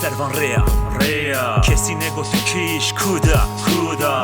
servan rea Kesi nego të kish kuda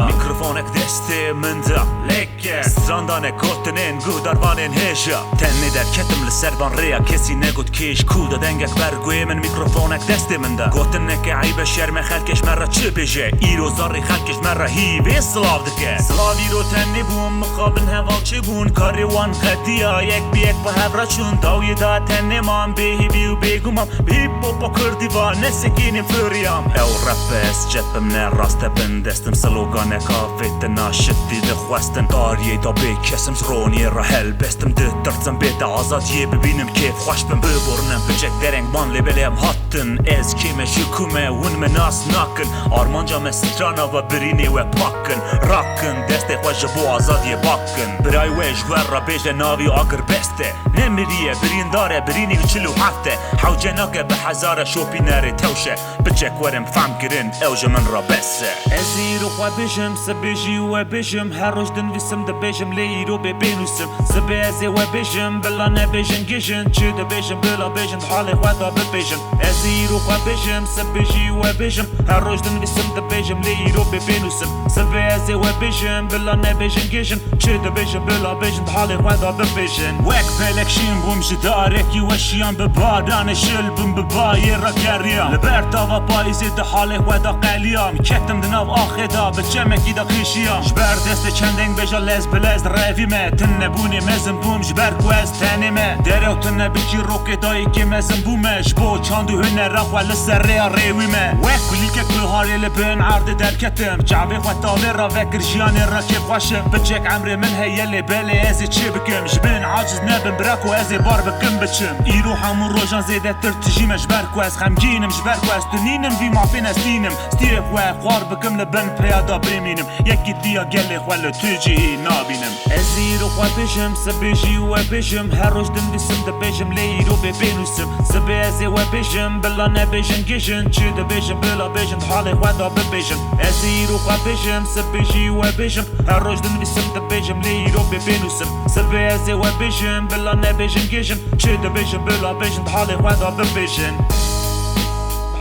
Mikrofonek deste mënda leke Strandan e kotën e ngudar vanin hesha Tenni der ketëm lë servan rea Kesi nego të kish kuda Dengek vergu e men mikrofonek deste mënda Gotën e ke ajbe sherme khalkesh merra që beje Iro zarri khalkesh merra hive slav dike Slav iro tenni bun mukabën heval që bun Kariwan këtia jek bjek pa hebra qun Dau da tenni man behi biu begu mam Bippo po kërdiva nese kini fëri jam E u rapes qepëm ne rast e bëndestëm Slogan e ka vetën a shëtti dhe huestën Arje i da bej kesëm zroni e rahel Bestëm dë tërcëm bete azat je bebinim kef Huashpëm bëbornëm pëgjek dereng man lebele jam hattën Ez kime shukume unë me nas nakën Armanja me strana va bërini we pakën Rakën deste huashë bo azat je bakën Bëraj we shguerra bejle navi agër beste Ne mirije bërindare bërini në qilu hafte Hau gjenake bë hazare shopi nere tevshe Pëgjek werem fam girin evgje men rabese E ziro kwa bejëm se bejji u e bejëm Herrosh dën visëm dhe bejëm lejro be benusëm Se beze u e bejëm bëlla ne bejën gishën Që dhe bejëm bëlla bejën dhale hueta bë bejëm E ziro kwa bejëm se bejji u e bejëm Herrosh dën visëm dhe bejëm lejro be benusëm Se beze u e bejëm bëlla ne bejën gishën Që dhe bejëm bëlla bejën dhale hueta bë bejën Wek pelek shim bum zhidarek ju e shian bëbadan e shilbëm bëbaje rakerjam Liberta va pajzit dhe hale hueta qeljam Ketëm dhe nav akheda bëqeme kida krishjam Shber deste qendeng beja lez belez revi me Tënne buni me zëmbum shber kuez teni me Dere u tënne bëqi roke da i ke me zëmbu me Shbo qandu hëne rakhua lëse rea rewi me Wek ku like këllharje le bën arde der ketëm Qabe hueta vera vekër gjani rakib huashëm Bëqek amri min hejeli bele ezi që bëkëm Shbin aqiz nebën braku ezi bar bëkëm bëqëm Iru hamur rojan zede tër të gjime shber kuez Khamginim shber kuez të ninim vi mafin e stinim Stire hue khuar bëkëm në bën preja da breminim Jeki dhia gjeli huallë të gjihi nabinim E ziro hua bejëm se bejji u e bejëm Herrosh dën visëm dhe bejëm lejro be benusëm Se beze u e bejëm bëlla ne bejën gishën Që dhe bejëm bëlla bejën dhale hueta bë bejëm E ziro hua bejëm se bejji u e bejëm Herrosh dën visëm dhe bejëm lejro be benusëm Se beze u e bejëm bëlla ne bejën gishën Që dhe bejëm bëlla bejën dhale hueta bë bejëm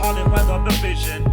Dhale hueta bë bejëm